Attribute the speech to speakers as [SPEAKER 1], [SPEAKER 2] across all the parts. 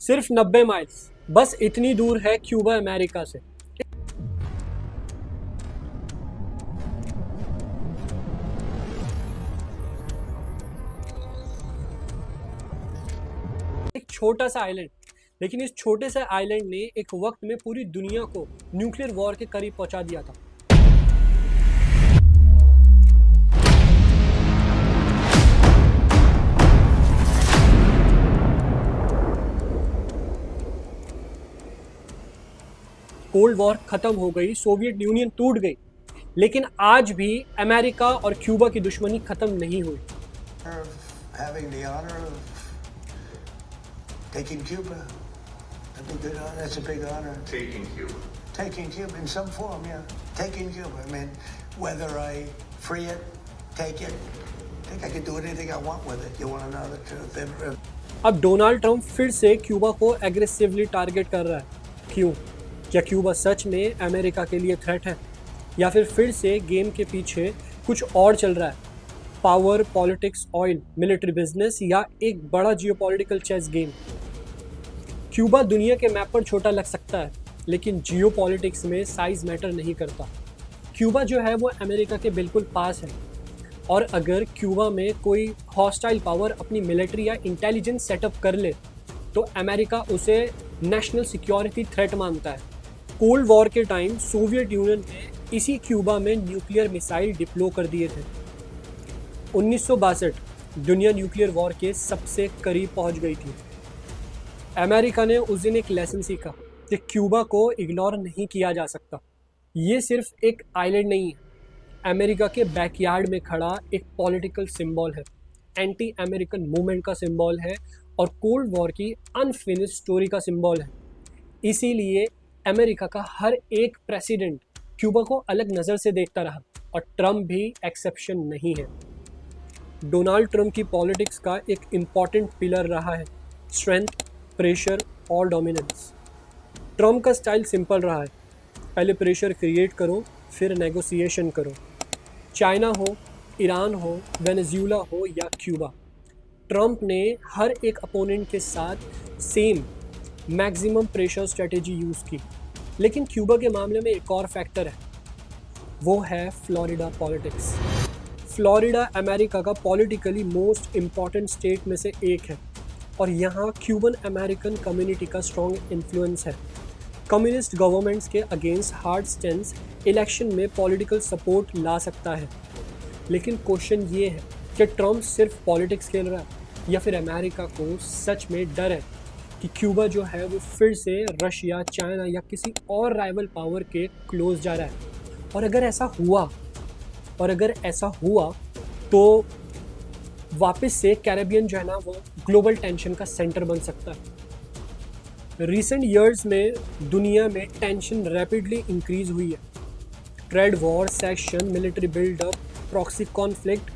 [SPEAKER 1] सिर्फ 90 माइल्स, बस इतनी दूर है क्यूबा अमेरिका से। एक छोटा सा आइलैंड, लेकिन इस छोटे से आइलैंड ने एक वक्त में पूरी दुनिया को न्यूक्लियर वॉर के करीब पहुंचा दिया था। कोल्ड वॉर खत्म हो गई, सोवियत यूनियन टूट गई, लेकिन आज भी अमेरिका और क्यूबा की दुश्मनी खत्म नहीं हुई।
[SPEAKER 2] Having the honor of taking Cuba. That'd be good honor. That's a big honor.
[SPEAKER 3] Taking Cuba.
[SPEAKER 2] Taking Cuba in some form, yeah. Taking Cuba. I mean, whether I free it, take it, I think I can do anything I want with it. You want to know the truth?
[SPEAKER 1] अब Donald Trump फिर से Cuba को aggressively target कर रहा है। क्यों? क्या Cuba सच में अमेरिका के लिए थ्रेट है, या फिर से गेम के पीछे कुछ और चल रहा है? Power, politics, oil, military business, या एक बड़ा जियोपॉलिटिकल चेस गेम? क्यूबा दुनिया के मैप पर छोटा लग सकता है, लेकिन जियोपॉलिटिक्स में साइज मैटर नहीं करता। क्यूबा जो है वो अमेरिका के बिल्कुल पास है, और अगर क्यूबा में कोई हॉस्टाइल पावर अपनी मिलिट्री या इंटेलिजेंस सेटअप कर ले तो अमेरिका उसे नेशनल सिक्योरिटी थ्रेट मानता है। कोल्ड वॉर के टाइम सोवियत यूनियन ने इसी क्यूबा में न्यूक्लियर मिसाइल डिप्लो कर दिए थे। 1962 दुनिया न्यूक्लियर वॉर के सबसे करीब पहुंच गई थी। अमेरिका ने उस दिन एक लेसन सीखा कि क्यूबा को इग्नोर नहीं किया जा सकता। ये सिर्फ एक आइलैंड नहीं है, अमेरिका के बैकयार्ड में खड़ा एक पॉलिटिकल सिंबल है, एंटी अमेरिकन मूवमेंट का सिंबल है, और कोल्ड वॉर की अनफिनिश्ड स्टोरी का सिंबल है। इसीलिए अमेरिका का हर एक प्रेसिडेंट क्यूबा को अलग नज़र से देखता रहा, और ट्रम्प भी एक्सेप्शन नहीं है। डोनाल्ड ट्रम्प की पॉलिटिक्स का एक इम्पॉर्टेंट पिलर रहा है स्ट्रेंथ, प्रेशर और डोमिनेंस। ट्रम्प का स्टाइल सिंपल रहा है, पहले प्रेशर क्रिएट करो, फिर नेगोशिएशन करो। चाइना हो, ईरान हो, वेनेजुएला हो या क्यूबा, ट्रम्प ने हर एक अपोनेंट के साथ same maximum pressure strategy use की। लेकिन क्यूबा के मामले में एक और फैक्टर है, वो है फ्लोरिडा पॉलिटिक्स। फ्लोरिडा अमेरिका का पॉलिटिकली मोस्ट इम्पॉर्टेंट स्टेट में से एक है, और यहाँ क्यूबन अमेरिकन कम्युनिटी का स्ट्रॉन्ग इन्फ्लुएंस है। कम्युनिस्ट गवर्नमेंट्स के अगेंस्ट हार्ड स्टैंड्स इलेक्शन में पॉलिटिकल सपोर्ट ला सकता है। लेकिन क्वेश्चन ये है कि ट्रम्प सिर्फ पॉलिटिक्स खेल रहा है, या फिर अमेरिका को सच में डर है कि क्यूबा जो है वो फिर से रशिया, चाइना या किसी और राइवल पावर के क्लोज जा रहा है। और अगर ऐसा हुआ तो वापस से कैरेबियन जो है ना वो ग्लोबल टेंशन का सेंटर बन सकता है। रिसेंट ईयर्स में दुनिया में टेंशन रैपिडली इंक्रीज हुई है। Trade war, section, military buildup, proxy conflict,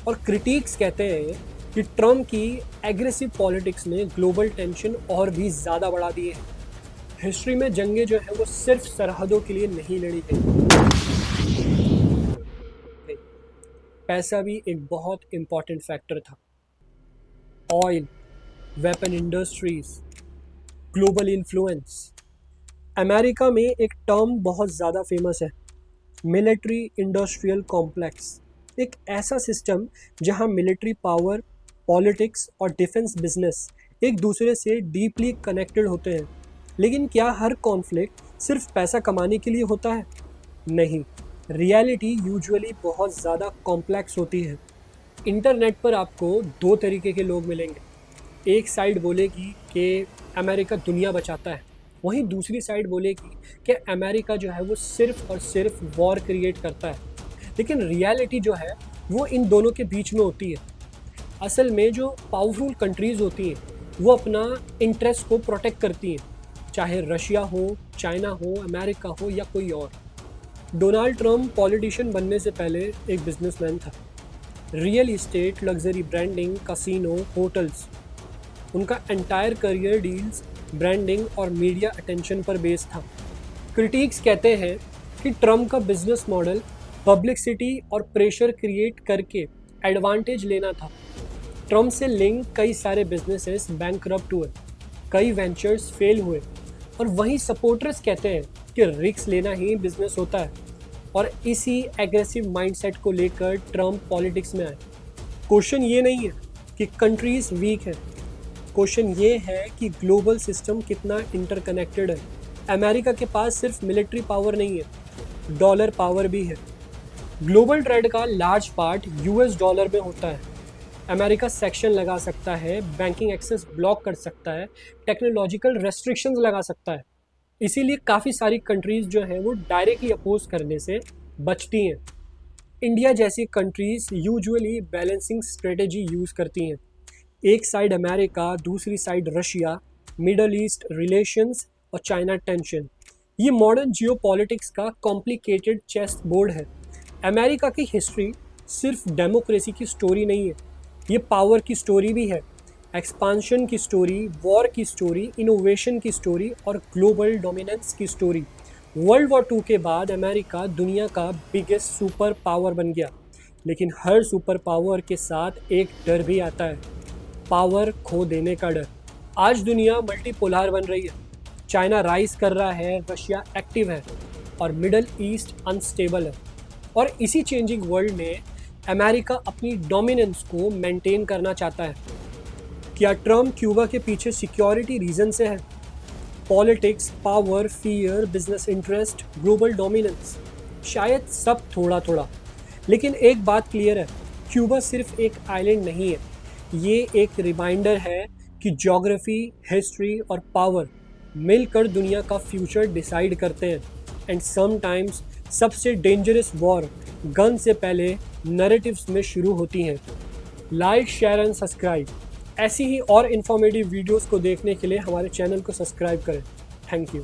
[SPEAKER 1] और क्रिटिक्स कहते हैं कि ट्रम्प की एग्रेसिव पॉलिटिक्स ने ग्लोबल टेंशन और भी ज़्यादा बढ़ा दी है। हिस्ट्री में जंगें जो है वो सिर्फ सरहदों के लिए नहीं लड़ी गई, पैसा भी एक बहुत इम्पॉर्टेंट फैक्टर था। Oil, weapon industries, global influence. America में एक टर्म बहुत ज़्यादा फेमस है, मिलिट्री इंडस्ट्रियल कॉम्प्लेक्स। एक ऐसा सिस्टम जहां मिलिट्री पावर, पॉलिटिक्स और डिफेंस बिजनेस एक दूसरे से डीपली कनेक्टेड होते हैं। लेकिन क्या हर कॉन्फ्लिक्ट सिर्फ पैसा कमाने के लिए होता है? नहीं, रियलिटी यूजुअली बहुत ज़्यादा कॉम्प्लेक्स होती है। इंटरनेट पर आपको दो तरीके के लोग मिलेंगे। एक साइड बोलेगी कि अमेरिका दुनिया बचाता है, वहीं दूसरी साइड बोलेगी कि अमेरिका जो है वो सिर्फ और सिर्फ वॉर क्रिएट करता है। लेकिन रियलिटी जो है वो इन दोनों के बीच में होती है। असल में जो पावरफुल कंट्रीज़ होती हैं वो अपना इंटरेस्ट को प्रोटेक्ट करती हैं, चाहे रशिया हो, चाइना हो, अमेरिका हो या कोई और। डोनाल्ड ट्रम्प पॉलिटिशियन बनने से पहले एक बिजनेसमैन था। Real estate, luxury branding, casino, hotels, उनका एंटायर करियर डील्स, ब्रांडिंग और मीडिया अटेंशन पर बेस्ड था। क्रिटिक्स कहते हैं कि ट्रम्प का बिजनेस मॉडल पब्लिसिटी और प्रेशर क्रिएट करके एडवांटेज लेना था। ट्रम्प से लिंक कई सारे बिजनेसेस बैंकरप्ट हुए, कई वेंचर्स फेल हुए और वहीं सपोर्टर्स कहते हैं कि रिस्क लेना ही बिजनेस होता है। और इसी एग्रेसिव माइंडसेट को लेकर ट्रम्प पॉलिटिक्स में आए। क्वेश्चन ये नहीं है कि कंट्रीज वीक है, क्वेश्चन ये है कि ग्लोबल सिस्टम कितना इंटरकनेक्टेड है। अमेरिका के पास सिर्फ मिलिट्री पावर नहीं है, डॉलर पावर भी है। ग्लोबल ट्रेड का लार्ज पार्ट यूएस डॉलर में होता है। अमेरिका सेक्शन लगा सकता है, बैंकिंग एक्सेस ब्लॉक कर सकता है, टेक्नोलॉजिकल रेस्ट्रिक्शंस लगा सकता है। इसीलिए काफ़ी सारी कंट्रीज जो हैं वो डायरेक्टली अपोज करने से बचती हैं। इंडिया जैसी countries usually balancing strategy use करती हैं। एक साइड अमेरिका, दूसरी side Russia, middle east relations और चाइना टेंशन। ये मॉडर्न जियोपॉलिटिक्स का कॉम्प्लिकेटेड चेस बोर्ड है। अमेरिका की हिस्ट्री सिर्फ डेमोक्रेसी की स्टोरी नहीं है, ये पावर की स्टोरी भी है, एक्सपांशन की स्टोरी, वॉर की स्टोरी, इनोवेशन की स्टोरी और ग्लोबल डोमिनेंस की स्टोरी। वर्ल्ड वॉर 2 के बाद अमेरिका दुनिया का बिगेस्ट सुपर पावर बन गया, लेकिन हर सुपर पावर के साथ एक डर भी आता है, पावर खो देने का डर। आज दुनिया मल्टीपोलर बन रही है, चाइना राइज कर रहा है, रशिया एक्टिव है और मिडल ईस्ट अनस्टेबल है। और इसी चेंजिंग वर्ल्ड में अमेरिका अपनी डोमिनेंस को मेंटेन करना चाहता है। क्या ट्रम्प क्यूबा के पीछे सिक्योरिटी रीजन से है? Politics, power, fear, business interest, global dominance, शायद सब थोड़ा थोड़ा। लेकिन एक बात क्लियर है, क्यूबा सिर्फ एक आइलैंड नहीं है, ये एक रिमाइंडर है कि ज्योग्राफी, हिस्ट्री और पावर मिलकर दुनिया का फ्यूचर डिसाइड करते हैं। एंड समटाइम्स सबसे डेंजरस वॉर गन से पहले नैरेटिव्स में शुरू होती हैं। Like, share and subscribe. ऐसी ही और इन्फॉर्मेटिव वीडियोस को देखने के लिए हमारे चैनल को सब्सक्राइब करें। Thank you.